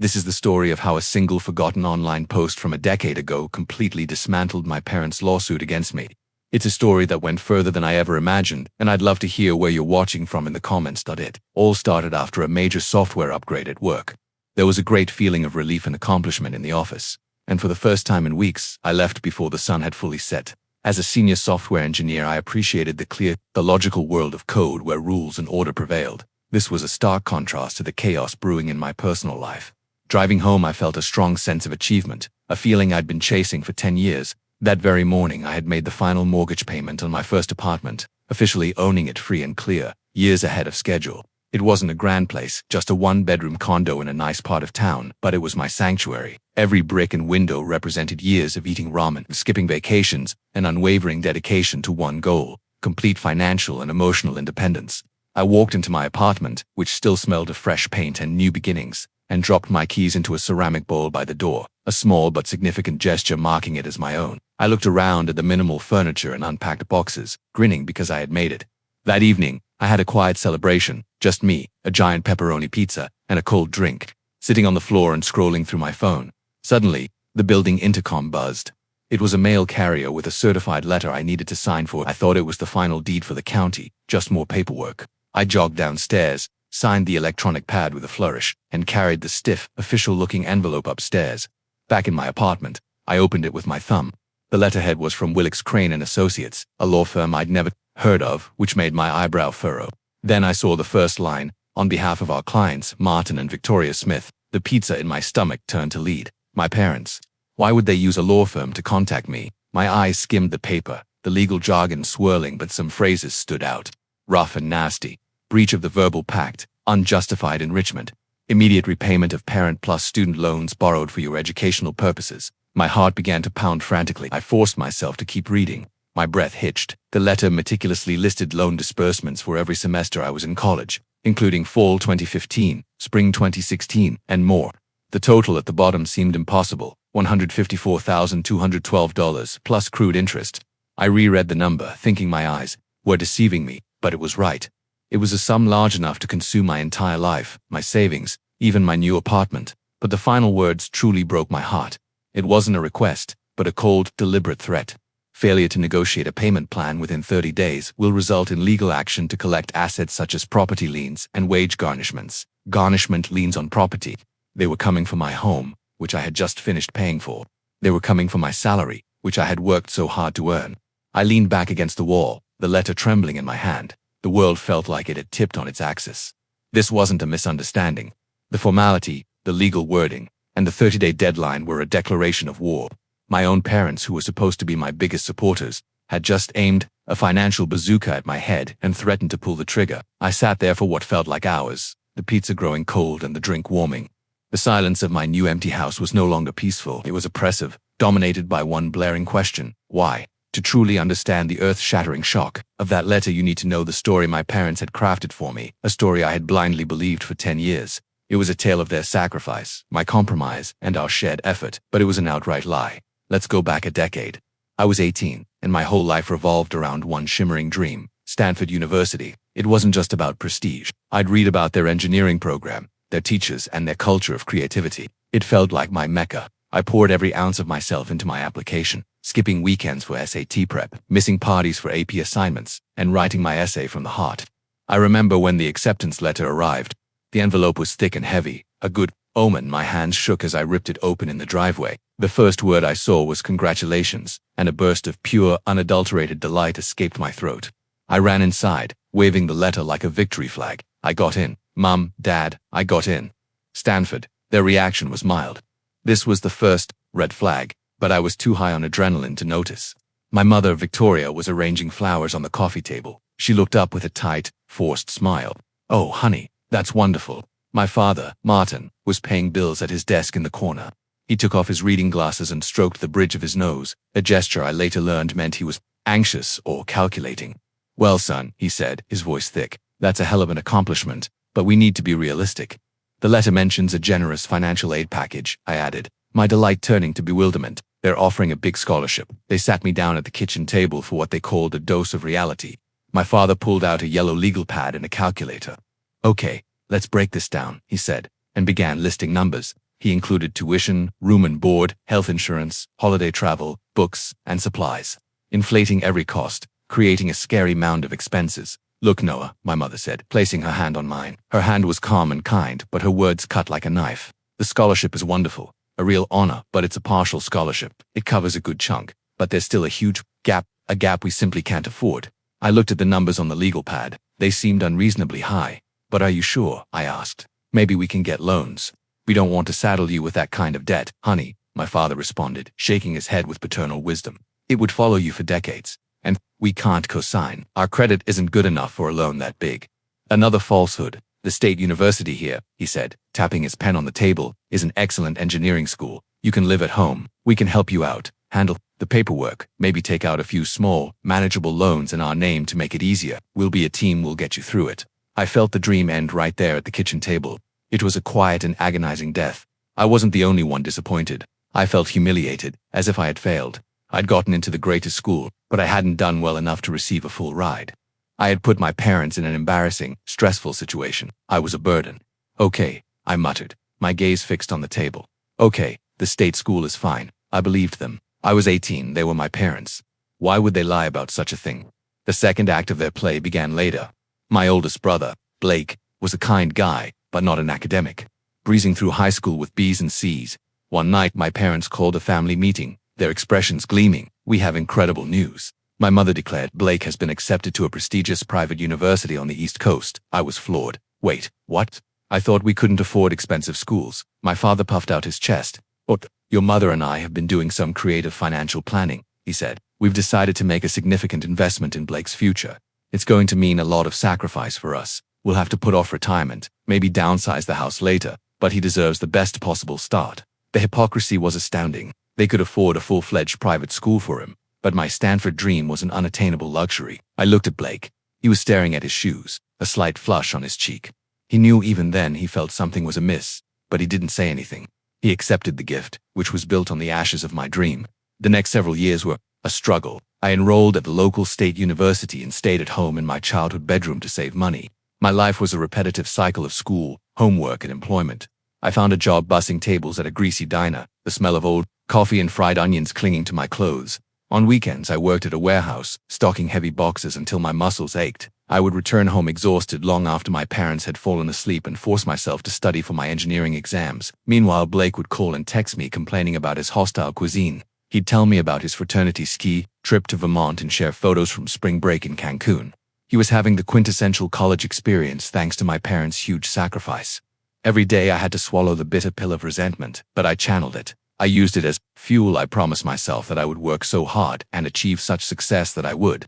This is the story of how a single forgotten online post from a decade ago completely dismantled my parents' lawsuit against me. It's a story that went further than I ever imagined, and I'd love to hear where you're watching from in the comments. It all started after a major software upgrade at work. There was a great feeling of relief and accomplishment in the office, and for the first time in weeks, I left before the sun had fully set. As a senior software engineer, I appreciated the logical world of code where rules and order prevailed. This was a stark contrast to the chaos brewing in my personal life. Driving home, I felt a strong sense of achievement, a feeling I'd been chasing for 10 years. That very morning, I had made the final mortgage payment on my first apartment, officially owning it free and clear, years ahead of schedule. It wasn't a grand place, just a one-bedroom condo in a nice part of town, but it was my sanctuary. Every brick and window represented years of eating ramen, skipping vacations, and unwavering dedication to one goal: complete financial and emotional independence. I walked into my apartment, which still smelled of fresh paint and new beginnings, and dropped my keys into a ceramic bowl by the door, a small but significant gesture marking it as my own. I looked around at the minimal furniture and unpacked boxes, grinning because I had made it. That evening, I had a quiet celebration, just me, a giant pepperoni pizza, and a cold drink. Sitting on the floor and scrolling through my phone, suddenly, the building intercom buzzed. It was a mail carrier with a certified letter I needed to sign for. I thought it was the final deed for the county, just more paperwork. I jogged downstairs, signed the electronic pad with a flourish, and carried the stiff, official-looking envelope upstairs. Back in my apartment, I opened it with my thumb. The letterhead was from Willis Crane & Associates, a law firm I'd never heard of, which made my eyebrow furrow. Then I saw the first line: "On behalf of our clients, Martin and Victoria Smith." The pizza in my stomach turned to lead. My parents. Why would they use a law firm to contact me? My eyes skimmed the paper, the legal jargon swirling, but some phrases stood out. Rough and nasty. Breach of the verbal pact. Unjustified enrichment. Immediate repayment of parent plus student loans borrowed for your educational purposes. My heart began to pound frantically. I forced myself to keep reading. My breath hitched. The letter meticulously listed loan disbursements for every semester I was in college, including fall 2015, spring 2016, and more. The total at the bottom seemed impossible: $154,212 plus accrued interest. I reread the number, thinking my eyes were deceiving me, but it was right. It was a sum large enough to consume my entire life, my savings, even my new apartment. But the final words truly broke my heart. It wasn't a request, but a cold, deliberate threat. Failure to negotiate a payment plan within 30 days will result in legal action to collect assets such as property liens and wage garnishments. Garnishment liens on property. They were coming for my home, which I had just finished paying for. They were coming for my salary, which I had worked so hard to earn. I leaned back against the wall, the letter trembling in my hand. The world felt like it had tipped on its axis. This wasn't a misunderstanding. The formality, the legal wording, and the 30-day deadline were a declaration of war. My own parents, who were supposed to be my biggest supporters, had just aimed a financial bazooka at my head and threatened to pull the trigger. I sat there for what felt like hours, the pizza growing cold and the drink warming. The silence of my new empty house was no longer peaceful. It was oppressive, dominated by one blaring question: why? To truly understand the earth-shattering shock of that letter, you need to know the story my parents had crafted for me, a story I had blindly believed for 10 years. It was a tale of their sacrifice, my compromise, and our shared effort, but it was an outright lie. Let's go back a decade. I was 18, and my whole life revolved around one shimmering dream: Stanford University. It wasn't just about prestige. I'd read about their engineering program, their teachers, and their culture of creativity. It felt like my mecca. I poured every ounce of myself into my application, skipping weekends for SAT prep, missing parties for AP assignments, and writing my essay from the heart. I remember when the acceptance letter arrived. The envelope was thick and heavy, a good omen. My hands shook as I ripped it open in the driveway. The first word I saw was congratulations, and a burst of pure, unadulterated delight escaped my throat. I ran inside, waving the letter like a victory flag. I got in. Mom, Dad, I got in. Stanford. Their reaction was mild. This was the first red flag, but I was too high on adrenaline to notice. My mother, Victoria, was arranging flowers on the coffee table. She looked up with a tight, forced smile. "Oh, honey, that's wonderful." My father, Martin, was paying bills at his desk in the corner. He took off his reading glasses and stroked the bridge of his nose, a gesture I later learned meant he was anxious or calculating. "Well, son," he said, his voice thick, "that's a hell of an accomplishment, but we need to be realistic." "The letter mentions a generous financial aid package," I added, my delight turning to bewilderment. "They're offering a big scholarship." They sat me down at the kitchen table for what they called a dose of reality. My father pulled out a yellow legal pad and a calculator. "Okay, let's break this down," he said, and began listing numbers. He included tuition, room and board, health insurance, holiday travel, books, and supplies, inflating every cost, creating a scary mound of expenses. Look, Noah, my mother said, placing her hand on mine. Her hand was calm and kind, but her words cut like a knife. The scholarship is wonderful, a real honor, but it's a partial scholarship. It covers a good chunk, but there's still a huge gap, a gap we simply can't afford. I looked at the numbers on the legal pad. They seemed unreasonably high. But are you sure? I asked. Maybe we can get loans. We don't want to saddle you with that kind of debt, honey, my father responded, shaking his head with paternal wisdom. It would follow you for decades. And we can't co-sign. Our credit isn't good enough for a loan that big. Another falsehood. The state university here, he said, tapping his pen on the table, is an excellent engineering school. You can live at home. We can help you out, handle the paperwork, maybe take out a few small, manageable loans in our name to make it easier. We'll be a team, we'll get you through it. I felt the dream end right there at the kitchen table. It was a quiet and agonizing death. I wasn't the only one disappointed. I felt humiliated, as if I had failed. I'd gotten into the greatest school, but I hadn't done well enough to receive a full ride. I had put my parents in an embarrassing, stressful situation. I was a burden. Okay, I muttered, my gaze fixed on the table. Okay, the state school is fine. I believed them. I was 18, they were my parents. Why would they lie about such a thing? The second act of their play began later. My oldest brother, Blake, was a kind guy, but not an academic. Breezing through high school with B's and C's. One night my parents called a family meeting, their expressions gleaming. We have incredible news. My mother declared Blake has been accepted to a prestigious private university on the East Coast. I was floored. Wait, what? I thought we couldn't afford expensive schools. My father puffed out his chest. What? Your mother and I have been doing some creative financial planning, he said. We've decided to make a significant investment in Blake's future. It's going to mean a lot of sacrifice for us. We'll have to put off retirement, maybe downsize the house later, but he deserves the best possible start. The hypocrisy was astounding. They could afford a full-fledged private school for him, but my Stanford dream was an unattainable luxury. I looked at Blake. He was staring at his shoes, a slight flush on his cheek. He knew even then he felt something was amiss, but he didn't say anything. He accepted the gift, which was built on the ashes of my dream. The next several years were a struggle. I enrolled at the local state university and stayed at home in my childhood bedroom to save money. My life was a repetitive cycle of school, homework, and employment. I found a job bussing tables at a greasy diner, the smell of old coffee and fried onions clinging to my clothes. On weekends, I worked at a warehouse, stocking heavy boxes until my muscles ached. I would return home exhausted long after my parents had fallen asleep and force myself to study for my engineering exams. Meanwhile, Blake would call and text me complaining about his hostile cuisine. He'd tell me about his fraternity ski trip to Vermont and share photos from spring break in Cancun. He was having the quintessential college experience thanks to my parents' huge sacrifice. Every day I had to swallow the bitter pill of resentment, but I channeled it. I used it as fuel. I promised myself that I would work so hard and achieve such success that I would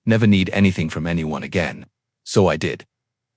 never need anything from anyone again. So I did.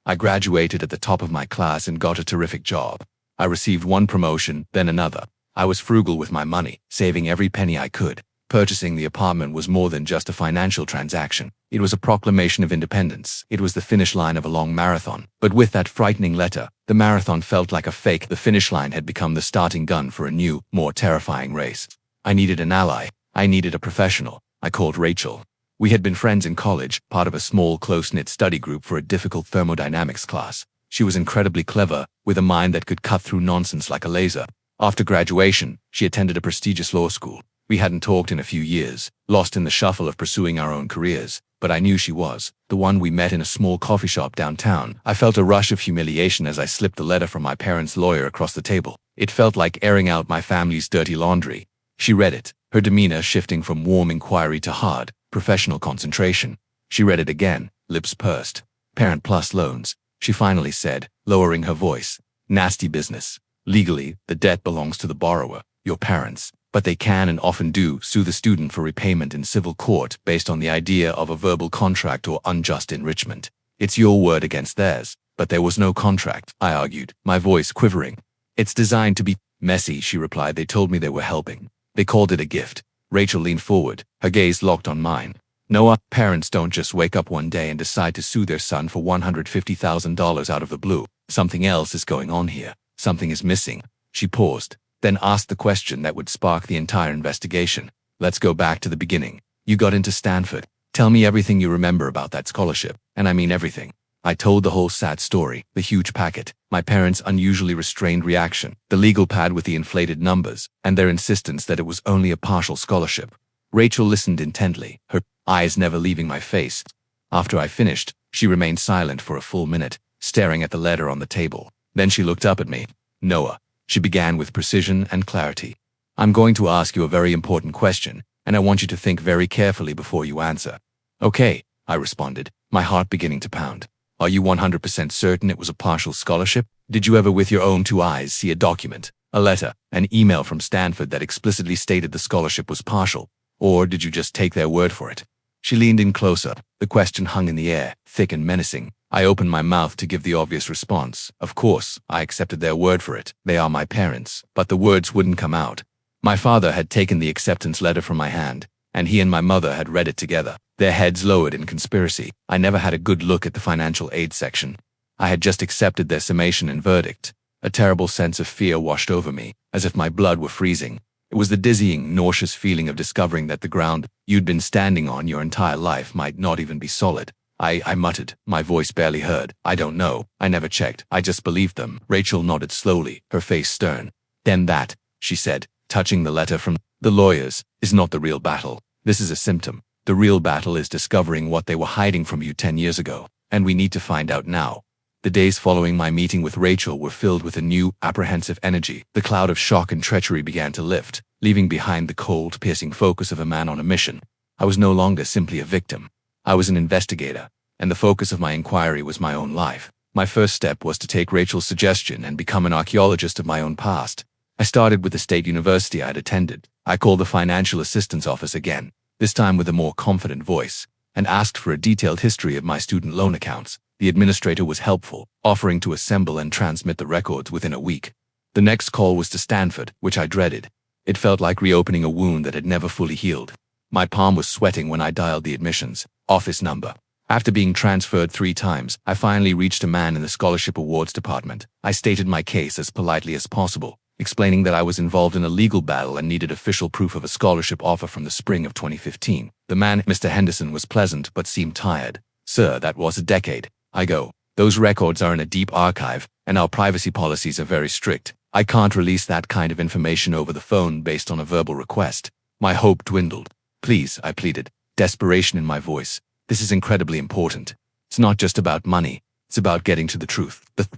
I graduated at the top of my class and got a terrific job. I received one promotion, then another. I was frugal with my money, saving every penny I could. Purchasing the apartment was more than just a financial transaction. It was a proclamation of independence. It was the finish line of a long marathon. But with that frightening letter, the marathon felt like a fake. The finish line had become the starting gun for a new, more terrifying race. I needed an ally. I needed a professional. I called Rachel. We had been friends in college, part of a small, close-knit study group for a difficult thermodynamics class. She was incredibly clever, with a mind that could cut through nonsense like a laser. After graduation, she attended a prestigious law school. We hadn't talked in a few years, lost in the shuffle of pursuing our own careers, but I knew she was the one. We met in a small coffee shop downtown. I felt a rush of humiliation as I slipped the letter from my parents' lawyer across the table. It felt like airing out my family's dirty laundry. She read it, her demeanor shifting from warm inquiry to hard, professional concentration. She read it again, lips pursed. Parent plus loans, she finally said, lowering her voice. Nasty business. Legally, the debt belongs to the borrower, your parents. But they can and often do sue the student for repayment in civil court based on the idea of a verbal contract or unjust enrichment. It's your word against theirs, but there was no contract, I argued, my voice quivering. It's designed to be messy, she replied. They told me they were helping. They called it a gift. Rachel leaned forward, her gaze locked on mine. Noah, parents don't just wake up one day and decide to sue their son for $150,000 out of the blue. Something else is going on here. Something is missing. She paused, then asked the question that would spark the entire investigation. Let's go back to the beginning. You got into Stanford. Tell me everything you remember about that scholarship, and I mean everything. I told the whole sad story, the huge packet, my parents' unusually restrained reaction, the legal pad with the inflated numbers, and their insistence that it was only a partial scholarship. Rachel listened intently, her eyes never leaving my face. After I finished, she remained silent for a full minute, staring at the letter on the table. Then she looked up at me. Noah, she began with precision and clarity. I'm going to ask you a very important question, and I want you to think very carefully before you answer. Okay, I responded, my heart beginning to pound. Are you 100% certain it was a partial scholarship? Did you ever with your own two eyes see a document, a letter, an email from Stanford that explicitly stated the scholarship was partial? Or did you just take their word for it? She leaned in closer. The question hung in the air, thick and menacing. I opened my mouth to give the obvious response. Of course, I accepted their word for it. They are my parents. But the words wouldn't come out. My father had taken the acceptance letter from my hand, and he and my mother had read it together, their heads lowered in conspiracy. I never had a good look at the financial aid section. I had just accepted their summation and verdict. A terrible sense of fear washed over me, as if my blood were freezing. It was the dizzying, nauseous feeling of discovering that the ground you'd been standing on your entire life might not even be solid. I muttered, my voice barely heard. I don't know. I never checked. I just believed them. Rachel nodded slowly, her face stern. Then that, she said, touching the letter from the lawyers, is not the real battle. This is a symptom. The real battle is discovering what they were hiding from you 10 years ago, and we need to find out now. The days following my meeting with Rachel were filled with a new, apprehensive energy. The cloud of shock and treachery began to lift, leaving behind the cold, piercing focus of a man on a mission. I was no longer simply a victim. I was an investigator, and the focus of my inquiry was my own life. My first step was to take Rachel's suggestion and become an archaeologist of my own past. I started with the state university I'd attended. I called the financial assistance office again, this time with a more confident voice, and asked for a detailed history of my student loan accounts. The administrator was helpful, offering to assemble and transmit the records within a week. The next call was to Stanford, which I dreaded. It felt like reopening a wound that had never fully healed. My palm was sweating when I dialed the admissions office number. After being transferred 3 times, I finally reached a man in the scholarship awards department. I stated my case as politely as possible, explaining that I was involved in a legal battle and needed official proof of a scholarship offer from the spring of 2015. The man, Mr. Henderson, was pleasant but seemed tired. Sir, that was a decade ago. Those records are in a deep archive, and our privacy policies are very strict. I can't release that kind of information over the phone based on a verbal request. My hope dwindled. Please, I pleaded, desperation in my voice. This is incredibly important. It's not just about money. It's about getting to the truth. The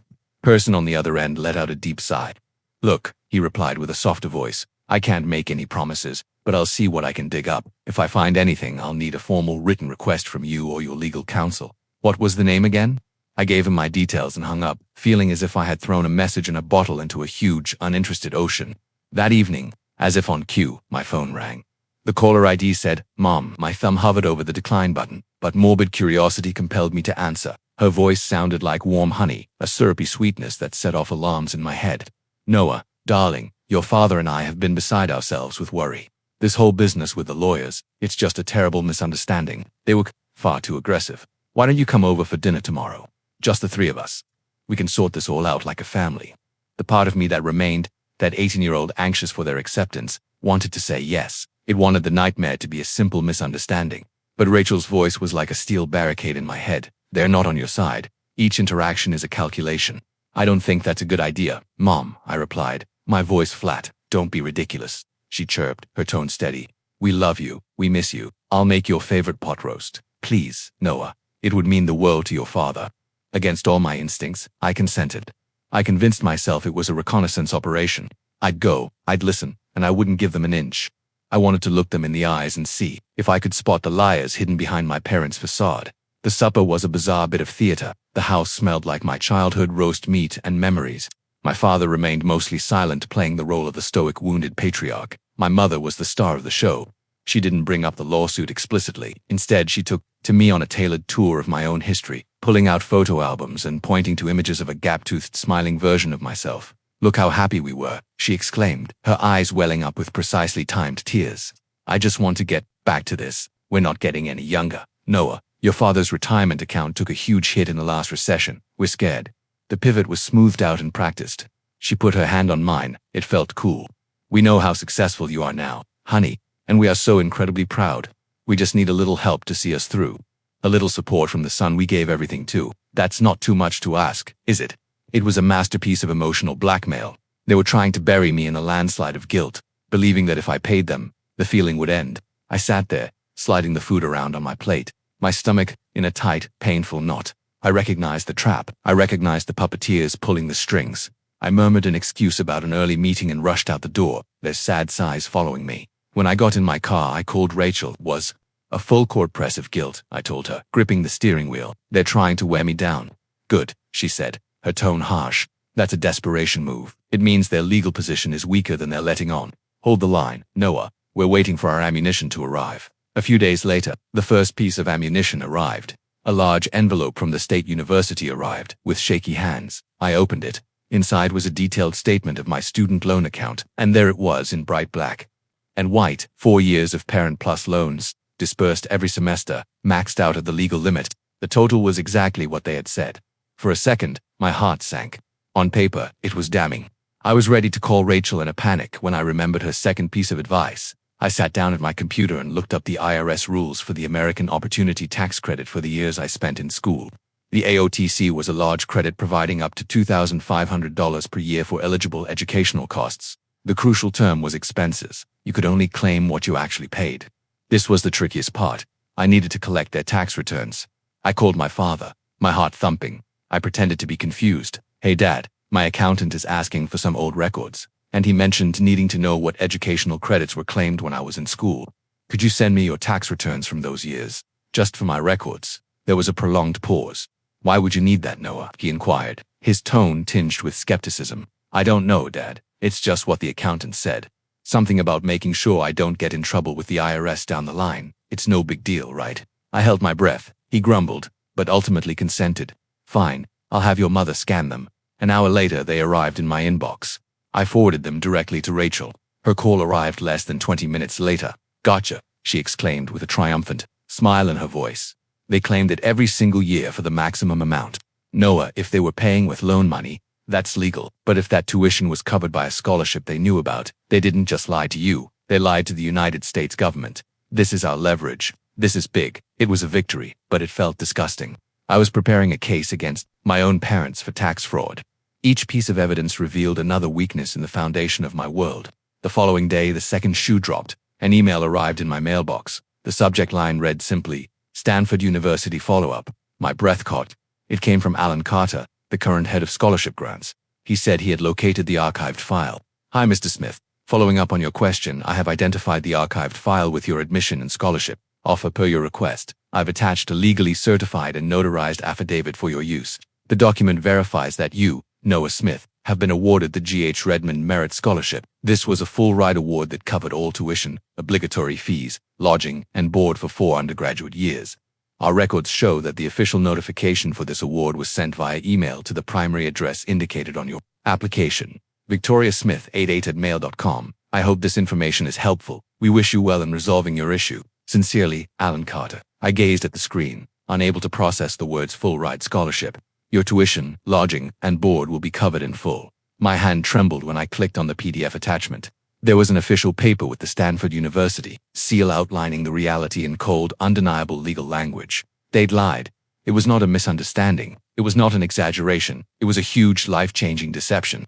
person on the other end let out a deep sigh. Look, he replied with a softer voice, I can't make any promises, but I'll see what I can dig up. If I find anything, I'll need a formal written request from you or your legal counsel. What was the name again? I gave him my details and hung up, feeling as if I had thrown a message in a bottle into a huge, uninterested ocean. That evening, as if on cue, my phone rang. The caller ID said, Mom. My thumb hovered over the decline button, but morbid curiosity compelled me to answer. Her voice sounded like warm honey, a syrupy sweetness that set off alarms in my head. Noah, darling, your father and I have been beside ourselves with worry. This whole business with the lawyers, it's just a terrible misunderstanding. They were far too aggressive. Why don't you come over for dinner tomorrow? Just the 3 of us. We can sort this all out like a family. The part of me that remained, that 18-year-old anxious for their acceptance, wanted to say yes. It wanted the nightmare to be a simple misunderstanding. But Rachel's voice was like a steel barricade in my head. They're not on your side. Each interaction is a calculation. I don't think that's a good idea, Mom, I replied, my voice flat. Don't be ridiculous, she chirped, her tone steady. We love you. We miss you. I'll make your favorite pot roast. Please, Noah. It would mean the world to your father. Against all my instincts, I consented. I convinced myself it was a reconnaissance operation. I'd go, I'd listen, and I wouldn't give them an inch. I wanted to look them in the eyes and see if I could spot the liars hidden behind my parents' facade. The supper was a bizarre bit of theater. The house smelled like my childhood roast meat and memories. My father remained mostly silent, playing the role of the stoic wounded patriarch. My mother was the star of the show. She didn't bring up the lawsuit explicitly. Instead, she took to me on a tailored tour of my own history, pulling out photo albums and pointing to images of a gap-toothed, smiling version of myself. Look how happy we were, she exclaimed, her eyes welling up with precisely timed tears. I just want to get back to this. We're not getting any younger. Noah, your father's retirement account took a huge hit in the last recession. We're scared. The pivot was smoothed out and practiced. She put her hand on mine. It felt cool. We know how successful you are now, honey, and we are so incredibly proud. We just need a little help to see us through. A little support from the son we gave everything to. That's not too much to ask, is it? It was a masterpiece of emotional blackmail. They were trying to bury me in a landslide of guilt, believing that if I paid them, the feeling would end. I sat there, sliding the food around on my plate, my stomach in a tight, painful knot. I recognized the trap. I recognized the puppeteers pulling the strings. I murmured an excuse about an early meeting and rushed out the door, their sad sighs following me. When I got in my car, I called Rachel. It was a full court press of guilt, I told her, gripping the steering wheel. They're trying to wear me down. Good, she said, her tone harsh. That's a desperation move. It means their legal position is weaker than they're letting on. Hold the line, Noah. We're waiting for our ammunition to arrive. A few days later, the first piece of ammunition arrived. A large envelope from the state university arrived, with shaky hands. I opened it. Inside was a detailed statement of my student loan account, and there it was in bright black and white. 4 years of Parent Plus loans, dispersed every semester, maxed out at the legal limit. The total was exactly what they had said. For a second, my heart sank. On paper, it was damning. I was ready to call Rachel in a panic when I remembered her second piece of advice. I sat down at my computer and looked up the IRS rules for the American Opportunity Tax Credit for the years I spent in school. The AOTC was a large credit providing up to $2,500 per year for eligible educational costs. The crucial term was expenses. You could only claim what you actually paid. This was the trickiest part. I needed to collect their tax returns. I called my father, my heart thumping. I pretended to be confused. Hey Dad, my accountant is asking for some old records. And he mentioned needing to know what educational credits were claimed when I was in school. Could you send me your tax returns from those years? Just for my records. There was a prolonged pause. Why would you need that, Noah? He inquired, his tone tinged with skepticism. I don't know, Dad. It's just what the accountant said. Something about making sure I don't get in trouble with the IRS down the line. It's no big deal, right? I held my breath. He grumbled, but ultimately consented. Fine, I'll have your mother scan them. An hour later, they arrived in my inbox. I forwarded them directly to Rachel. Her call arrived less than 20 minutes later. Gotcha, she exclaimed with a triumphant smile in her voice. They claimed it every single year for the maximum amount. Noah, if they were paying with loan money, that's legal. But if that tuition was covered by a scholarship they knew about, they didn't just lie to you. They lied to the United States government. This is our leverage. This is big. It was a victory, but it felt disgusting. I was preparing a case against my own parents for tax fraud. Each piece of evidence revealed another weakness in the foundation of my world. The following day, the second shoe dropped. An email arrived in my mailbox. The subject line read simply, Stanford University follow-up. My breath caught. It came from Alan Carter, the current head of scholarship grants. He said he had located the archived file. Hi, Mr. Smith. Following up on your question, I have identified the archived file with your admission and scholarship offer per your request. I've attached a legally certified and notarized affidavit for your use. The document verifies that you, Noah Smith, have been awarded the G.H. Redmond Merit Scholarship. This was a full-ride award that covered all tuition, obligatory fees, lodging, and board for 4 undergraduate years. Our records show that the official notification for this award was sent via email to the primary address indicated on your application. VictoriaSmith88@mail.com. I hope this information is helpful. We wish you well in resolving your issue. Sincerely, Alan Carter. I gazed at the screen, unable to process the words full-ride scholarship. Your tuition, lodging, and board will be covered in full. My hand trembled when I clicked on the PDF attachment. There was an official paper with the Stanford University seal outlining the reality in cold, undeniable legal language. They'd lied. It was not a misunderstanding. It was not an exaggeration. It was a huge, life-changing deception.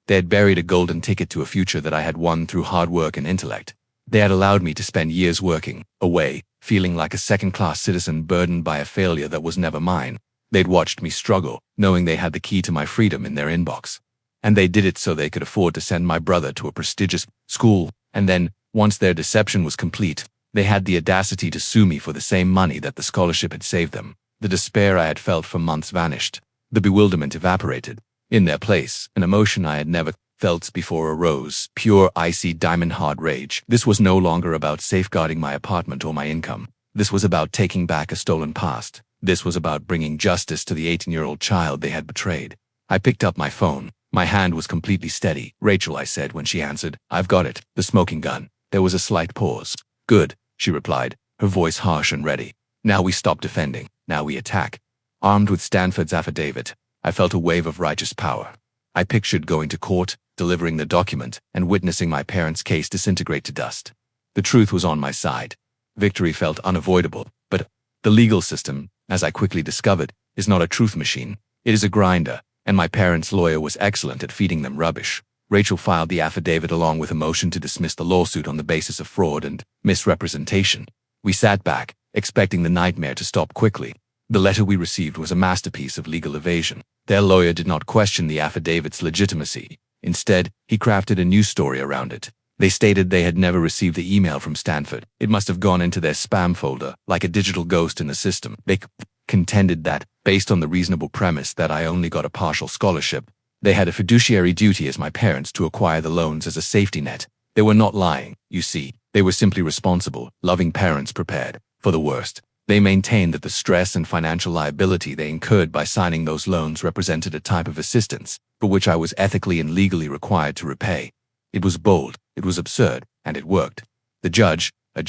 They had buried a golden ticket to a future that I had won through hard work and intellect. They had allowed me to spend years working, away, feeling like a second-class citizen burdened by a failure that was never mine. They'd watched me struggle, knowing they had the key to my freedom in their inbox. And they did it so they could afford to send my brother to a prestigious school. And then, once their deception was complete, they had the audacity to sue me for the same money that the scholarship had saved them. The despair I had felt for months vanished. The bewilderment evaporated. In their place, an emotion I had never felt before arose, pure, icy, diamond-hard rage. This was no longer about safeguarding my apartment or my income. This was about taking back a stolen past. This was about bringing justice to the 18-year-old child they had betrayed. I picked up my phone. My hand was completely steady. Rachel, I said when she answered. I've got it. The smoking gun. There was a slight pause. Good, she replied, her voice harsh and ready. Now we stop defending. Now we attack. Armed with Stanford's affidavit, I felt a wave of righteous power. I pictured going to court, delivering the document, and witnessing my parents' case disintegrate to dust. The truth was on my side. Victory felt unavoidable, but The legal system, as I quickly discovered, is not a truth machine. It is a grinder, and my parents' lawyer was excellent at feeding them rubbish. Rachel filed the affidavit along with a motion to dismiss the lawsuit on the basis of fraud and misrepresentation. We sat back, expecting the nightmare to stop quickly. The letter we received was a masterpiece of legal evasion. Their lawyer did not question the affidavit's legitimacy. Instead, he crafted a news story around it. They stated they had never received the email from Stanford. It must have gone into their spam folder, like a digital ghost in the system. They contended that, based on the reasonable premise that I only got a partial scholarship, they had a fiduciary duty as my parents to acquire the loans as a safety net. They were not lying, you see. They were simply responsible, loving parents prepared for the worst. They maintained that the stress and financial liability they incurred by signing those loans represented a type of assistance, for which I was ethically and legally required to repay. It was bold, it was absurd, and it worked. The judge, a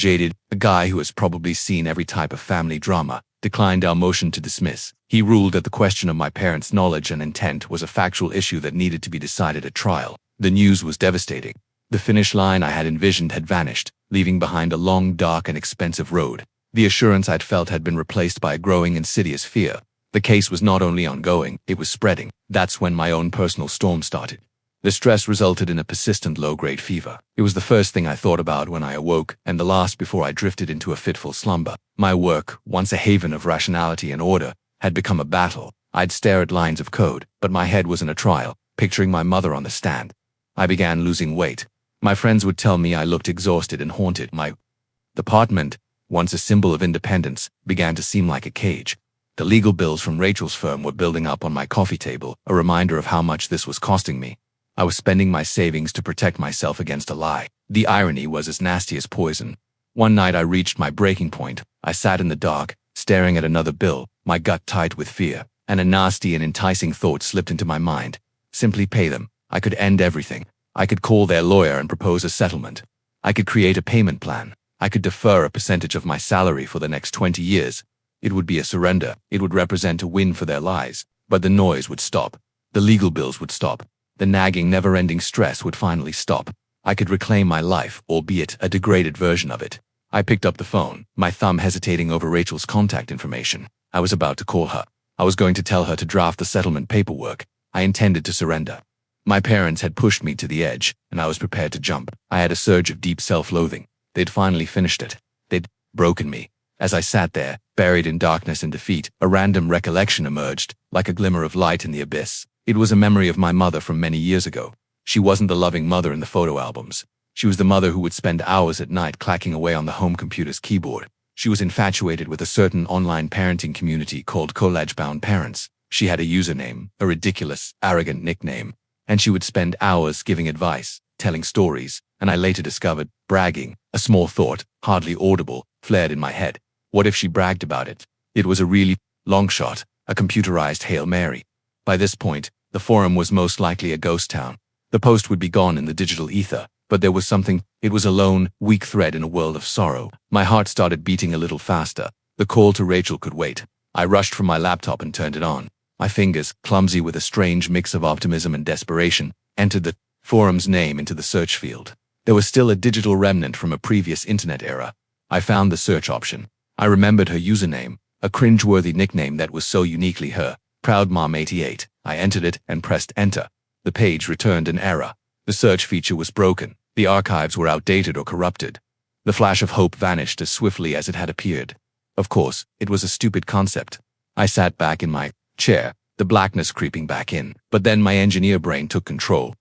guy who has probably seen every type of family drama, declined our motion to dismiss. He ruled that the question of my parents' knowledge and intent was a factual issue that needed to be decided at trial. The news was devastating. The finish line I had envisioned had vanished, leaving behind a long, dark, and expensive road. The assurance I'd felt had been replaced by a growing, insidious fear. The case was not only ongoing, it was spreading. That's when my own personal storm started. The stress resulted in a persistent low-grade fever. It was the first thing I thought about when I awoke, and the last before I drifted into a fitful slumber. My work, once a haven of rationality and order, had become a battle. I'd stare at lines of code, but my head was in a trial, picturing my mother on the stand. I began losing weight. My friends would tell me I looked exhausted and haunted. My apartment, once a symbol of independence, began to seem like a cage. The legal bills from Rachel's firm were building up on my coffee table, a reminder of how much this was costing me. I was spending my savings to protect myself against a lie. The irony was as nasty as poison. One night I reached my breaking point. I sat in the dark, staring at another bill, my gut tight with fear, and a nasty and enticing thought slipped into my mind. Simply pay them. I could end everything. I could call their lawyer and propose a settlement. I could create a payment plan. I could defer a percentage of my salary for the next 20 years. It would be a surrender. It would represent a win for their lies. But the noise would stop. The legal bills would stop. The nagging, never-ending stress would finally stop. I could reclaim my life, albeit a degraded version of it. I picked up the phone, my thumb hesitating over Rachel's contact information. I was about to call her. I was going to tell her to draft the settlement paperwork. I intended to surrender. My parents had pushed me to the edge, and I was prepared to jump. I had a surge of deep self-loathing. They'd finally finished it. They'd broken me. As I sat there, buried in darkness and defeat, a random recollection emerged, like a glimmer of light in the abyss. It was a memory of my mother from many years ago. She wasn't the loving mother in the photo albums. She was the mother who would spend hours at night clacking away on the home computer's keyboard. She was infatuated with a certain online parenting community called College-Bound Parents. She had a username, a ridiculous, arrogant nickname, and she would spend hours giving advice, telling stories, and I later discovered, bragging. A small thought, hardly audible, flared in my head. What if she bragged about it? It was a really long shot, a computerized Hail Mary. By this point, the forum was most likely a ghost town. The post would be gone in the digital ether, but there was something. It was a lone, weak thread in a world of sorrow. My heart started beating a little faster. The call to Rachel could wait. I rushed from my laptop and turned it on. My fingers, clumsy with a strange mix of optimism and desperation, entered the forum's name into the search field. There was still a digital remnant from a previous internet era. I found the search option. I remembered her username, a cringeworthy nickname that was so uniquely her, ProudMom88. I entered it and pressed enter. The page returned an error. The search feature was broken. The archives were outdated or corrupted. The flash of hope vanished as swiftly as it had appeared. Of course, it was a stupid concept. I sat back in my chair, the blackness creeping back in. But then my engineer brain took control.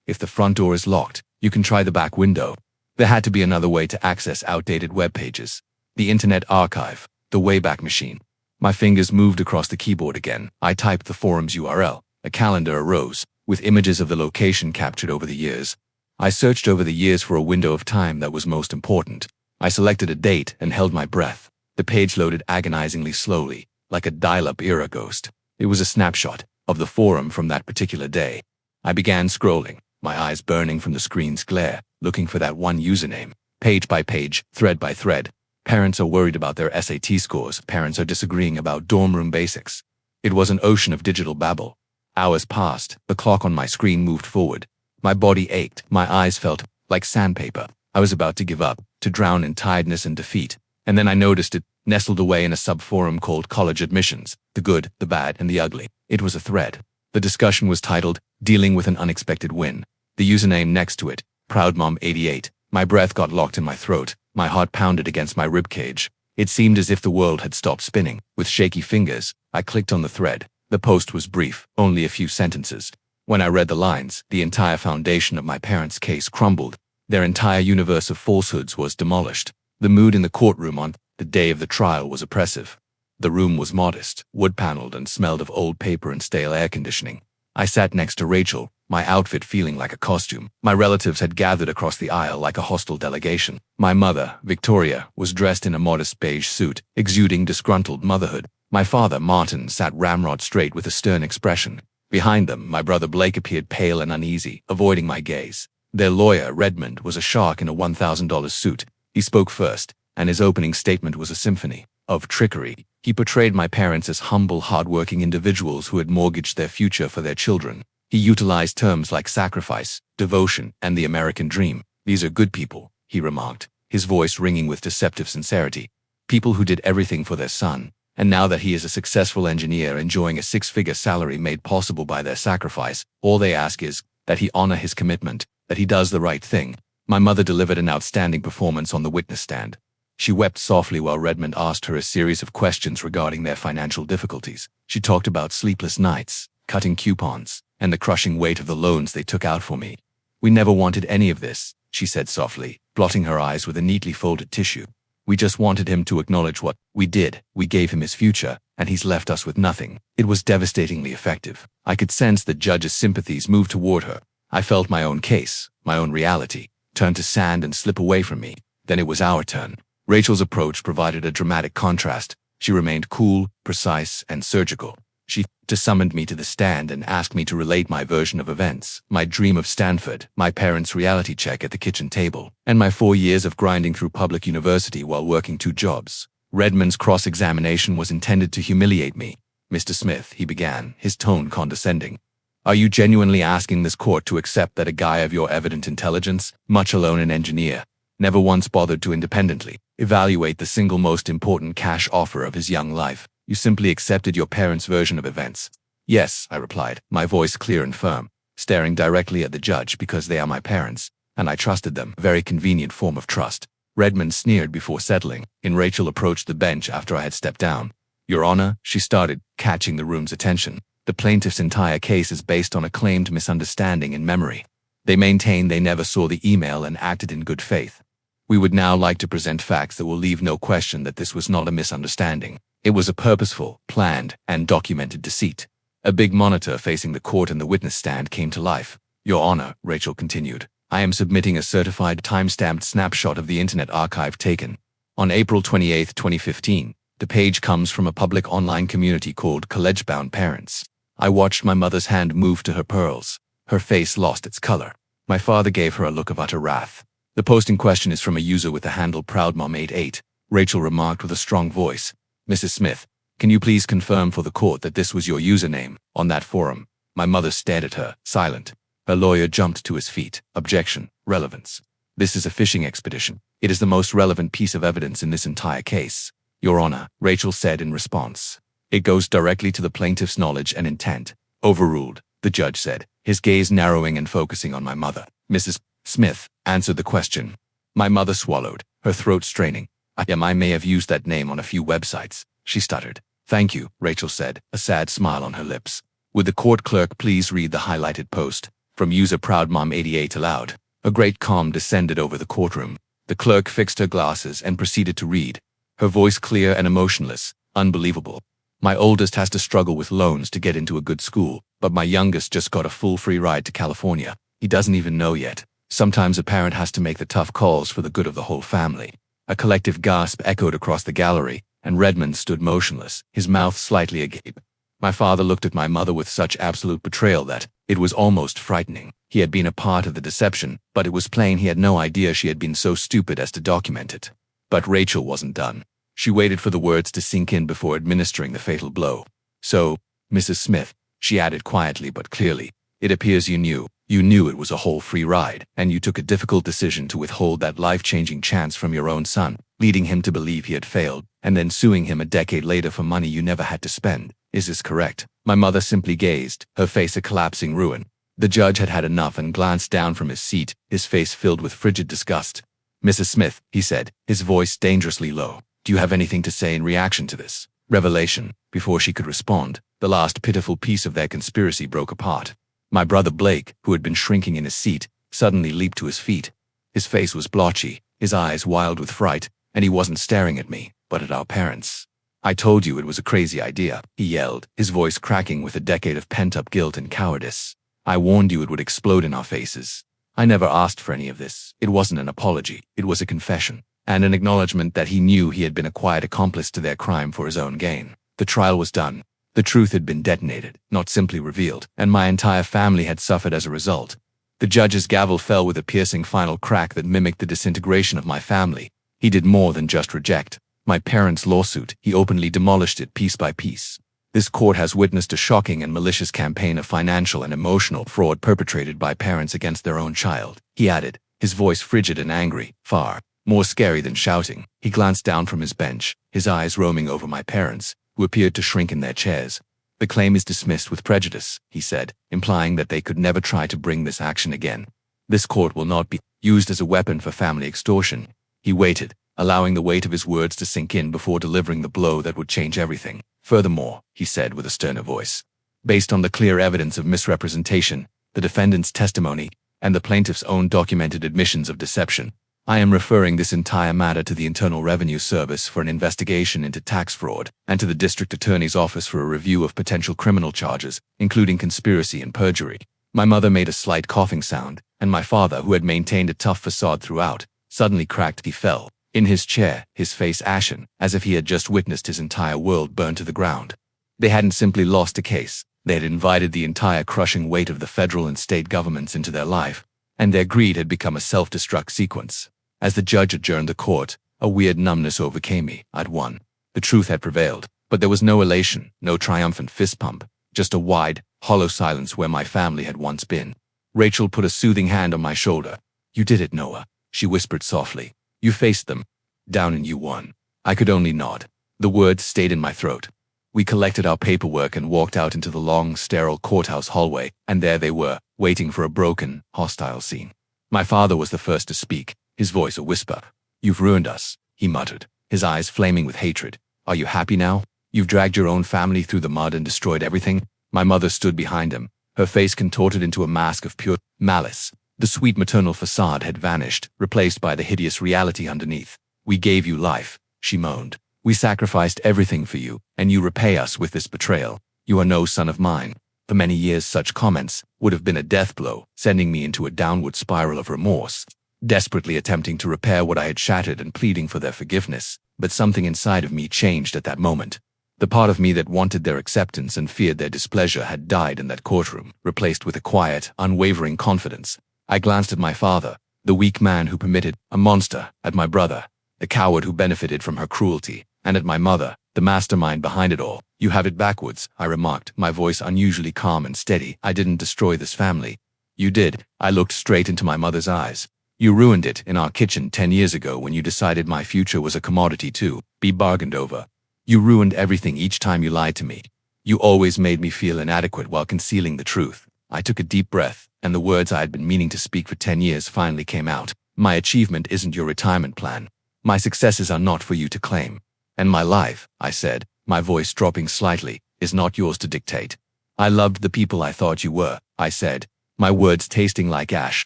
If the front door is locked, you can try the back window. There had to be another way to access outdated web pages. The Internet Archive, the Wayback Machine. My fingers moved across the keyboard again. I typed the forum's URL. A calendar arose, with images of the location captured over the years. I searched over the years for a window of time that was most important. I selected a date and held my breath. The page loaded agonizingly slowly, like a dial-up era ghost. It was a snapshot of the forum from that particular day. I began scrolling, my eyes burning from the screen's glare, looking for that one username. Page by page, thread by thread. Parents are worried about their SAT scores. Parents are disagreeing about dorm room basics. It was an ocean of digital babble. Hours passed. The clock on my screen moved forward. My body ached. My eyes felt like sandpaper. I was about to give up, to drown in tiredness and defeat. And then I noticed it. nestled away in a subforum called College Admissions, the Good, the Bad, and the Ugly. It was a thread. The discussion was titled, Dealing with an Unexpected Win. The username next to it, ProudMom88. My breath got locked in my throat. My heart pounded against my ribcage. It seemed as if the world had stopped spinning. With shaky fingers, I clicked on the thread. The post was brief, only a few sentences. When I read the lines, the entire foundation of my parents' case crumbled. Their entire universe of falsehoods was demolished. The mood in the courtroom on the day of the trial was oppressive. The room was modest, wood-paneled, and smelled of old paper and stale air conditioning. I sat next to Rachel, my outfit feeling like a costume. My relatives had gathered across the aisle like a hostile delegation. My mother, Victoria, was dressed in a modest beige suit, exuding disgruntled motherhood. My father, Martin, sat ramrod straight with a stern expression. Behind them, my brother Blake appeared pale and uneasy, avoiding my gaze. Their lawyer, Redmond, was a shark in a $1,000 suit. He spoke first, and his opening statement was a symphony of trickery. He portrayed my parents as humble, hard-working individuals who had mortgaged their future for their children. He utilized terms like sacrifice, devotion, and the American dream. These are good people, he remarked, his voice ringing with deceptive sincerity. People who did everything for their son. And now that he is a successful engineer enjoying a six-figure salary made possible by their sacrifice, all they ask is that he honor his commitment, that he does the right thing. My mother delivered an outstanding performance on the witness stand. She wept softly while Redmond asked her a series of questions regarding their financial difficulties. She talked about sleepless nights, cutting coupons, and the crushing weight of the loans they took out for me. We never wanted any of this, she said softly, blotting her eyes with a neatly folded tissue. We just wanted him to acknowledge what we did. We gave him his future, and he's left us with nothing. It was devastatingly effective. I could sense the judge's sympathies move toward her. I felt my own case, my own reality, turn to sand and slip away from me. Then it was our turn. Rachel's approach provided a dramatic contrast. She remained cool, precise, and surgical. She summoned me to the stand and asked me to relate my version of events, my dream of Stanford, my parents' reality check at the kitchen table, and my 4 years of grinding through public university while working 2 jobs. Redmond's cross-examination was intended to humiliate me. Mr. Smith, he began, his tone condescending. Are you genuinely asking this court to accept that a guy of your evident intelligence, much alone an engineer, never once bothered to independently evaluate the single most important cash offer of his young life? You simply accepted your parents' version of events. Yes, I replied, my voice clear and firm, staring directly at the judge because they are my parents, and I trusted them. A very convenient form of trust. Redmond sneered before settling, and Rachel approached the bench after I had stepped down. Your Honor, she started, catching the room's attention. The plaintiff's entire case is based on a claimed misunderstanding in memory. They maintain they never saw the email and acted in good faith. We would now like to present facts that will leave no question that this was not a misunderstanding. It was a purposeful, planned, and documented deceit. A big monitor facing the court and the witness stand came to life. Your Honor, Rachel continued, I am submitting a certified time-stamped snapshot of the Internet archive taken on April 28, 2015. The page comes from a public online community called College-Bound Parents. I watched my mother's hand move to her pearls. Her face lost its color. My father gave her a look of utter wrath. The post in question is from a user with the handle ProudMom88. Rachel remarked with a strong voice, Mrs. Smith, can you please confirm for the court that this was your username on that forum? My mother stared at her, silent. Her lawyer jumped to his feet. Objection. Relevance. This is a fishing expedition. It is the most relevant piece of evidence in this entire case. Your Honor, Rachel said in response. It goes directly to the plaintiff's knowledge and intent. Overruled, the judge said, his gaze narrowing and focusing on my mother. Mrs. Smith answered the question. My mother swallowed, her throat straining. I may have used that name on a few websites, she stuttered. Thank you, Rachel said, a sad smile on her lips. Would the court clerk please read the highlighted post? From user ProudMom88 aloud. A great calm descended over the courtroom. The clerk fixed her glasses and proceeded to read. Her voice clear and emotionless. Unbelievable. My oldest has to struggle with loans to get into a good school, but my youngest just got a full free ride to California. He doesn't even know yet. Sometimes a parent has to make the tough calls for the good of the whole family. A collective gasp echoed across the gallery, and Redmond stood motionless, his mouth slightly agape. My father looked at my mother with such absolute betrayal that it was almost frightening. He had been a part of the deception, but it was plain he had no idea she had been so stupid as to document it. But Rachel wasn't done. She waited for the words to sink in before administering the fatal blow. So, Mrs. Smith, she added quietly but clearly, it appears you knew it was a whole free ride, and you took a difficult decision to withhold that life-changing chance from your own son. leading him to believe he had failed, and then suing him a decade later for money you never had to spend. Is this correct? My mother simply gazed, her face a collapsing ruin. The judge had had enough and glanced down from his seat, his face filled with frigid disgust. Mrs. Smith, he said, his voice dangerously low. Do you have anything to say in reaction to this revelation? Before she could respond, the last pitiful piece of their conspiracy broke apart. My brother Blake, who had been shrinking in his seat, suddenly leaped to his feet. His face was blotchy, his eyes wild with fright, and he wasn't staring at me, but at our parents. I told you it was a crazy idea, he yelled, his voice cracking with a decade of pent-up guilt and cowardice. I warned you it would explode in our faces. I never asked for any of this. It wasn't an apology, it was a confession, and an acknowledgement that he knew he had been a quiet accomplice to their crime for his own gain. The trial was done. The truth had been detonated, not simply revealed, and my entire family had suffered as a result. The judge's gavel fell with a piercing final crack that mimicked the disintegration of my family. He did more than just reject my parents' lawsuit, he openly demolished it piece by piece. This court has witnessed a shocking and malicious campaign of financial and emotional fraud perpetrated by parents against their own child, he added, his voice frigid and angry, far more scary than shouting. He glanced down from his bench, his eyes roaming over my parents, who appeared to shrink in their chairs. The claim is dismissed with prejudice, he said, implying that they could never try to bring this action again. This court will not be used as a weapon for family extortion. He waited, allowing the weight of his words to sink in before delivering the blow that would change everything. Furthermore, he said with a sterner voice, based on the clear evidence of misrepresentation, the defendant's testimony, and the plaintiff's own documented admissions of deception, I am referring this entire matter to the Internal Revenue Service for an investigation into tax fraud and to the District Attorney's Office for a review of potential criminal charges, including conspiracy and perjury. My mother made a slight coughing sound, and my father, who had maintained a tough facade throughout, suddenly cracked. He fell in his chair, his face ashen, as if he had just witnessed his entire world burn to the ground. They hadn't simply lost a case, they had invited the entire crushing weight of the federal and state governments into their life, and their greed had become a self-destruct sequence. As the judge adjourned the court, a weird numbness overcame me. I'd won. The truth had prevailed, but there was no elation, no triumphant fist pump, just a wide, hollow silence where my family had once been. Rachel put a soothing hand on my shoulder. You did it, Noah, she whispered softly. You faced them down and you won. I could only nod. The words stayed in my throat. We collected our paperwork and walked out into the long, sterile courthouse hallway, and there they were, waiting for a broken, hostile scene. My father was the first to speak, his voice a whisper. You've ruined us, he muttered, his eyes flaming with hatred. Are you happy now? You've dragged your own family through the mud and destroyed everything? My mother stood behind him, her face contorted into a mask of pure malice. The sweet maternal facade had vanished, replaced by the hideous reality underneath. We gave you life, she moaned. We sacrificed everything for you, and you repay us with this betrayal. You are no son of mine. For many years such comments would have been a death blow, sending me into a downward spiral of remorse, desperately attempting to repair what I had shattered and pleading for their forgiveness. But something inside of me changed at that moment. The part of me that wanted their acceptance and feared their displeasure had died in that courtroom, replaced with a quiet, unwavering confidence. I glanced at my father, the weak man who permitted a monster, at my brother, the coward who benefited from her cruelty, and at my mother, the mastermind behind it all. You have it backwards, I remarked, my voice unusually calm and steady. I didn't destroy this family. You did. I looked straight into my mother's eyes. You ruined it in our kitchen 10 years ago when you decided my future was a commodity to be bargained over. You ruined everything each time you lied to me. You always made me feel inadequate while concealing the truth. I took a deep breath, and the words I had been meaning to speak for 10 years finally came out. My achievement isn't your retirement plan. My successes are not for you to claim. And my life, I said, my voice dropping slightly, is not yours to dictate. I loved the people I thought you were, I said, my words tasting like ash,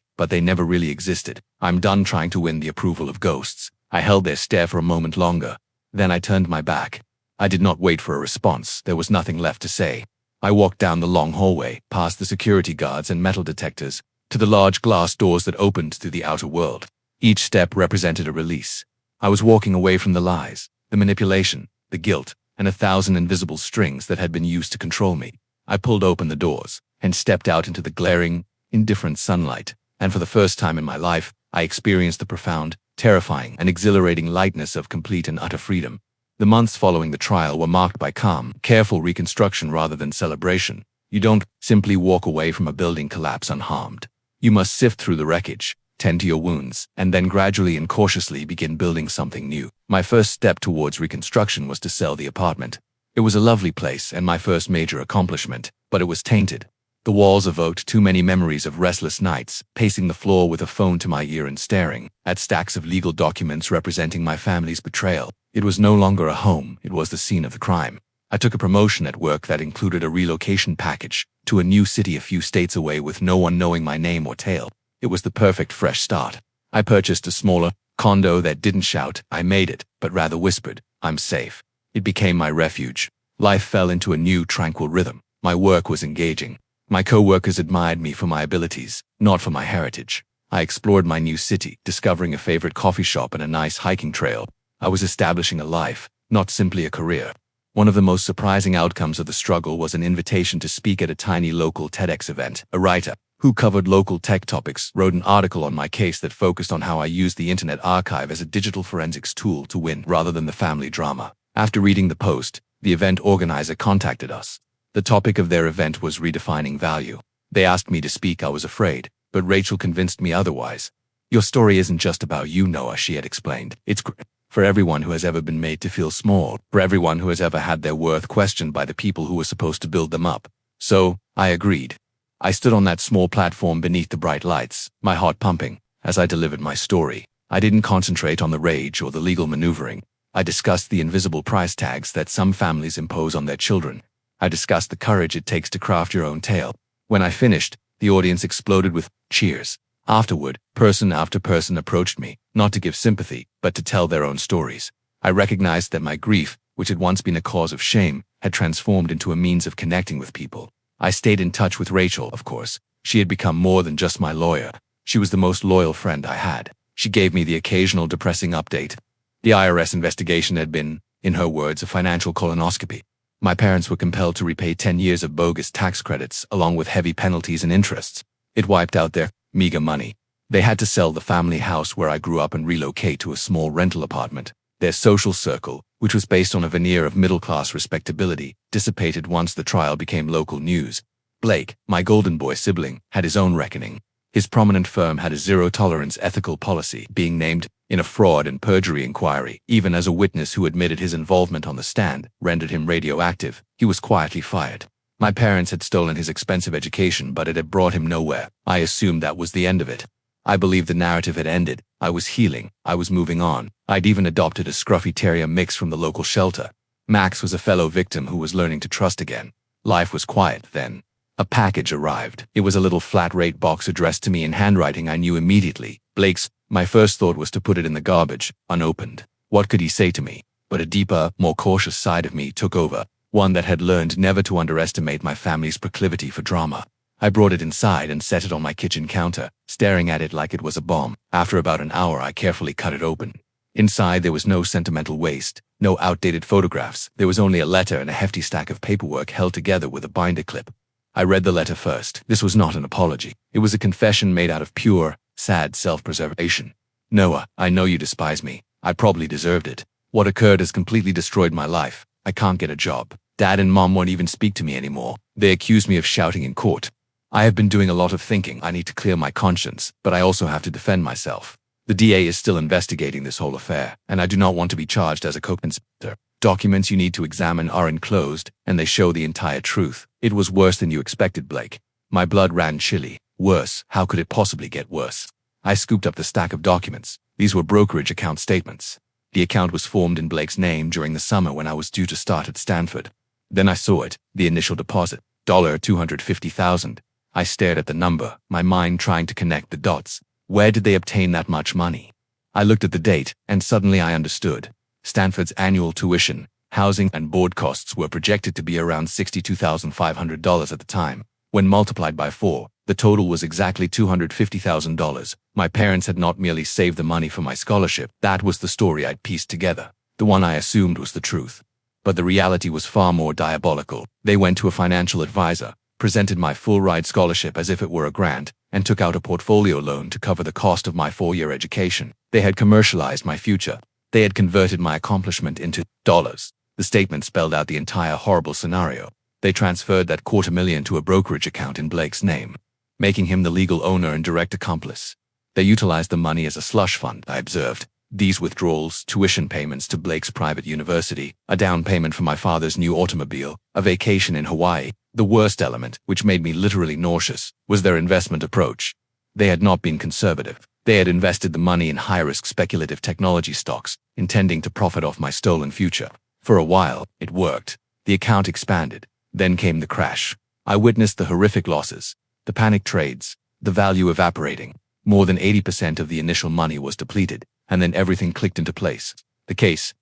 but they never really existed. I'm done trying to win the approval of ghosts. I held their stare for a moment longer. Then I turned my back. I did not wait for a response. There was nothing left to say. I walked down the long hallway, past the security guards and metal detectors, to the large glass doors that opened to the outer world. Each step represented a release. I was walking away from the lies, the manipulation, the guilt, and 1,000 invisible strings that had been used to control me. I pulled open the doors and stepped out into the glaring, indifferent sunlight, and for the first time in my life, I experienced the profound, terrifying, and exhilarating lightness of complete and utter freedom. The months following the trial were marked by calm, careful reconstruction rather than celebration. You don't simply walk away from a building collapse unharmed. You must sift through the wreckage, tend to your wounds, and then gradually and cautiously begin building something new. My first step towards reconstruction was to sell the apartment. It was a lovely place and my first major accomplishment, but it was tainted. The walls evoked too many memories of restless nights, pacing the floor with a phone to my ear and staring at stacks of legal documents representing my family's betrayal. It was no longer a home, it was the scene of the crime. I took a promotion at work that included a relocation package to a new city a few states away with no one knowing my name or tale. It was the perfect fresh start. I purchased a smaller condo that didn't shout, "I made it," but rather whispered, "I'm safe." It became my refuge. Life fell into a new, tranquil rhythm. My work was engaging. My co-workers admired me for my abilities, not for my heritage. I explored my new city, discovering a favorite coffee shop and a nice hiking trail. I was establishing a life, not simply a career. One of the most surprising outcomes of the struggle was an invitation to speak at a tiny local TEDx event. A writer who covered local tech topics wrote an article on my case that focused on how I used the Internet Archive as a digital forensics tool to win rather than the family drama. After reading the post, the event organizer contacted us. The topic of their event was redefining value. They asked me to speak. I was afraid, but Rachel convinced me otherwise. "Your story isn't just about you, Noah," she had explained. "It's for everyone who has ever been made to feel small, for everyone who has ever had their worth questioned by the people who were supposed to build them up." So, I agreed. I stood on that small platform beneath the bright lights, my heart pumping, as I delivered my story. I didn't concentrate on the rage or the legal maneuvering. I discussed the invisible price tags that some families impose on their children. I discussed the courage it takes to craft your own tale. When I finished, the audience exploded with cheers. Afterward, person after person approached me, not to give sympathy, but to tell their own stories. I recognized that my grief, which had once been a cause of shame, had transformed into a means of connecting with people. I stayed in touch with Rachel, of course. She had become more than just my lawyer. She was the most loyal friend I had. She gave me the occasional depressing update. The IRS investigation had been, in her words, a financial colonoscopy. My parents were compelled to repay 10 years of bogus tax credits, along with heavy penalties and interests. It wiped out their meager money. They had to sell the family house where I grew up and relocate to a small rental apartment. Their social circle, which was based on a veneer of middle-class respectability, dissipated once the trial became local news. Blake, my golden boy sibling, had his own reckoning. His prominent firm had a zero-tolerance ethical policy, being named in a fraud and perjury inquiry. Even as a witness who admitted his involvement on the stand rendered him radioactive, he was quietly fired. My parents had stolen his expensive education, but it had brought him nowhere. I assumed that was the end of it. I believed the narrative had ended. I was healing. I was moving on. I'd even adopted a scruffy terrier mix from the local shelter. Max was a fellow victim who was learning to trust again. Life was quiet then. A package arrived. It was a little flat-rate box addressed to me in handwriting I knew immediately. Blake's. My first thought was to put it in the garbage, unopened. What could he say to me? But a deeper, more cautious side of me took over. One that had learned never to underestimate my family's proclivity for drama. I brought it inside and set it on my kitchen counter, staring at it like it was a bomb. After about an hour, I carefully cut it open. Inside, there was no sentimental waste, no outdated photographs. There was only a letter and a hefty stack of paperwork held together with a binder clip. I read the letter first. This was not an apology. It was a confession made out of pure, sad self-preservation. "Noah, I know you despise me. I probably deserved it. What occurred has completely destroyed my life. I can't get a job. Dad and Mom won't even speak to me anymore. They accuse me of shouting in court. I have been doing a lot of thinking. I need to clear my conscience, but I also have to defend myself. The DA is still investigating this whole affair, and I do not want to be charged as a co-conspirator. Documents you need to examine are enclosed, and they show the entire truth. It was worse than you expected, Blake." My blood ran chilly. Worse? How could it possibly get worse? I scooped up the stack of documents. These were brokerage account statements. The account was formed in Blake's name during the summer when I was due to start at Stanford. Then I saw it, the initial deposit, $250,000. I stared at the number, my mind trying to connect the dots. Where did they obtain that much money? I looked at the date, and suddenly I understood. Stanford's annual tuition, housing, and board costs were projected to be around $62,500 at the time. When multiplied by 4, the total was exactly $250,000. My parents had not merely saved the money for my scholarship. That was the story I'd pieced together, the one I assumed was the truth. But the reality was far more diabolical. They went to a financial advisor, presented my full-ride scholarship as if it were a grant, and took out a portfolio loan to cover the cost of my 4-year education. They had commercialized my future. They had converted my accomplishment into dollars. The statement spelled out the entire horrible scenario. They transferred that $250,000 to a brokerage account in Blake's name, making him the legal owner and direct accomplice. They utilized the money as a slush fund, I observed. These withdrawals, tuition payments to Blake's private university, a down payment for my father's new automobile, a vacation in Hawaii. The worst element, which made me literally nauseous, was their investment approach. They had not been conservative. They had invested the money in high-risk speculative technology stocks, intending to profit off my stolen future. For a while, it worked. The account expanded. Then came the crash. I witnessed the horrific losses, the panic trades, the value evaporating. More than 80% of the initial money was depleted, and then everything clicked into place. The case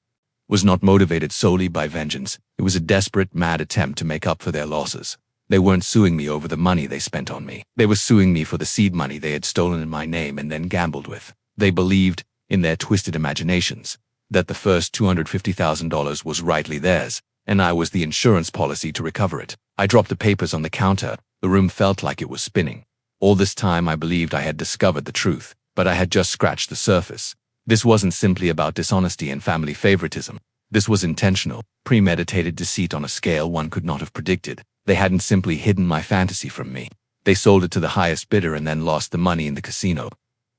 was not motivated solely by vengeance. It was a desperate, mad attempt to make up for their losses. They weren't suing me over the money they spent on me. They were suing me for the seed money they had stolen in my name and then gambled with. They believed, in their twisted imaginations, that the first $250,000 was rightly theirs, and I was the insurance policy to recover it. I dropped the papers on the counter. The room felt like it was spinning. All this time I believed I had discovered the truth, but I had just scratched the surface. This wasn't simply about dishonesty and family favoritism. This was intentional, premeditated deceit on a scale one could not have predicted. They hadn't simply hidden my fantasy from me. They sold it to the highest bidder and then lost the money in the casino.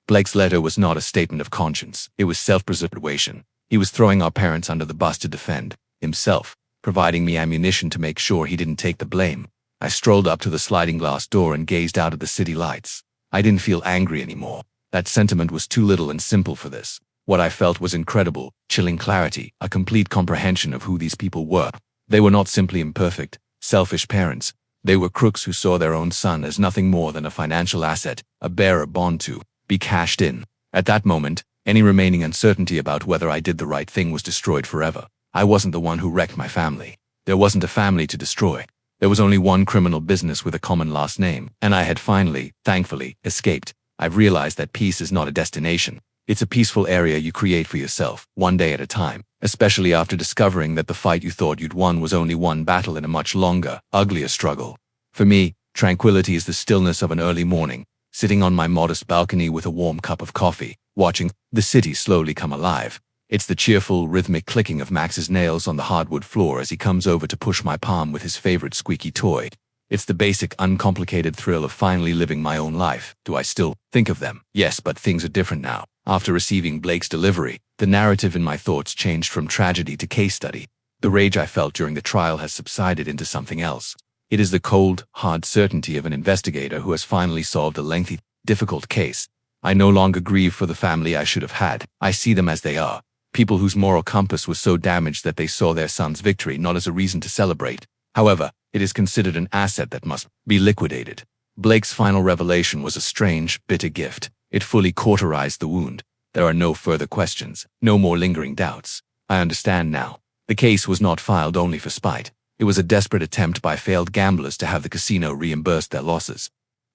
Blake's letter was not a statement of conscience. It was self-preservation. He was throwing our parents under the bus to defend himself, providing me ammunition to make sure he didn't take the blame. I strolled up to the sliding glass door and gazed out at the city lights. I didn't feel angry anymore. That sentiment was too little and simple for this. What I felt was incredible, chilling clarity, a complete comprehension of who these people were. They were not simply imperfect, selfish parents. They were crooks who saw their own son as nothing more than a financial asset, a bearer bond to be cashed in. At that moment, any remaining uncertainty about whether I did the right thing was destroyed forever. I wasn't the one who wrecked my family. There wasn't a family to destroy. There was only one criminal business with a common last name, and I had finally, thankfully, escaped. I've realized that peace is not a destination. It's a peaceful area you create for yourself, one day at a time, especially after discovering that the fight you thought you'd won was only one battle in a much longer, uglier struggle. For me, tranquility is the stillness of an early morning, sitting on my modest balcony with a warm cup of coffee, watching the city slowly come alive. It's the cheerful, rhythmic clicking of Max's nails on the hardwood floor as he comes over to push my palm with his favorite squeaky toy. It's the basic, uncomplicated thrill of finally living my own life. Do I still think of them? Yes, but things are different now. After receiving Blake's delivery, the narrative in my thoughts changed from tragedy to case study. The rage I felt during the trial has subsided into something else. It is the cold, hard certainty of an investigator who has finally solved a lengthy, difficult case. I no longer grieve for the family I should have had. I see them as they are. People whose moral compass was so damaged that they saw their son's victory not as a reason to celebrate. However, it is considered an asset that must be liquidated. Blake's final revelation was a strange, bitter gift. It fully cauterized the wound. There are no further questions, no more lingering doubts. I understand now. The case was not filed only for spite. It was a desperate attempt by failed gamblers to have the casino reimburse their losses.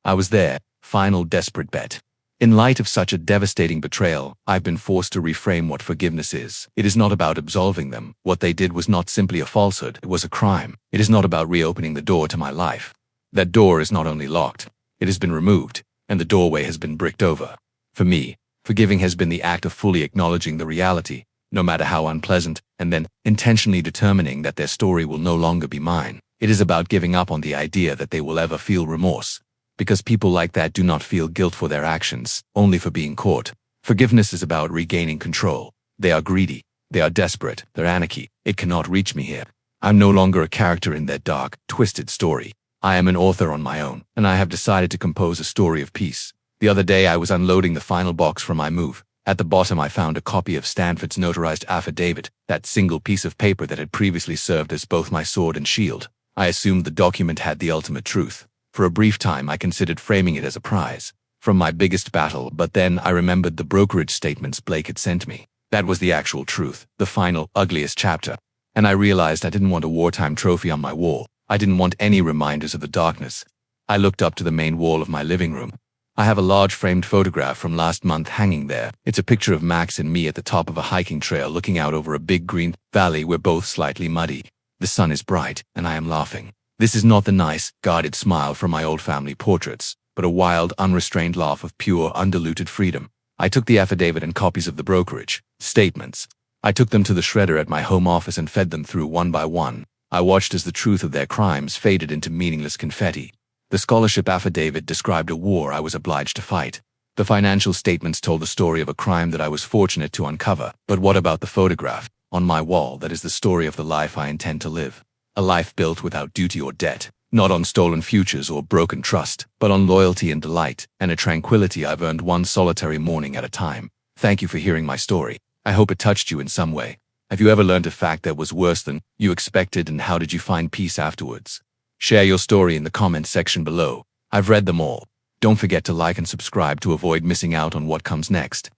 I was their final desperate bet. In light of such a devastating betrayal, I've been forced to reframe what forgiveness is. It is not about absolving them. What they did was not simply a falsehood, it was a crime. It is not about reopening the door to my life. That door is not only locked, it has been removed, and the doorway has been bricked over. For me, forgiving has been the act of fully acknowledging the reality, no matter how unpleasant, and then intentionally determining that their story will no longer be mine. It is about giving up on the idea that they will ever feel remorse. Because people like that do not feel guilt for their actions, only for being caught. Forgiveness is about regaining control. They are greedy. They are desperate. They're anarchy. It cannot reach me here. I'm no longer a character in their dark, twisted story. I am an author on my own, and I have decided to compose a story of peace. The other day I was unloading the final box from my move. At the bottom I found a copy of Stanford's notarized affidavit, that single piece of paper that had previously served as both my sword and shield. I assumed the document had the ultimate truth. For a brief time I considered framing it as a prize from my biggest battle, but then I remembered the brokerage statements Blake had sent me. That was the actual truth, the final, ugliest chapter. And I realized I didn't want a wartime trophy on my wall. I didn't want any reminders of the darkness. I looked up to the main wall of my living room. I have a large framed photograph from last month hanging there. It's a picture of Max and me at the top of a hiking trail looking out over a big green valley. We're both slightly muddy. The sun is bright, and I am laughing. This is not the nice, guarded smile from my old family portraits, but a wild, unrestrained laugh of pure, undiluted freedom. I took the affidavit and copies of the brokerage statements. I took them to the shredder at my home office and fed them through one by one. I watched as the truth of their crimes faded into meaningless confetti. The scholarship affidavit described a war I was obliged to fight. The financial statements told the story of a crime that I was fortunate to uncover. But what about the photograph on my wall that is the story of the life I intend to live? A life built without duty or debt, not on stolen futures or broken trust, but on loyalty and delight, and a tranquility I've earned one solitary morning at a time. Thank you for hearing my story. I hope it touched you in some way. Have you ever learned a fact that was worse than you expected, and how did you find peace afterwards? Share your story in the comments section below. I've read them all. Don't forget to like and subscribe to avoid missing out on what comes next.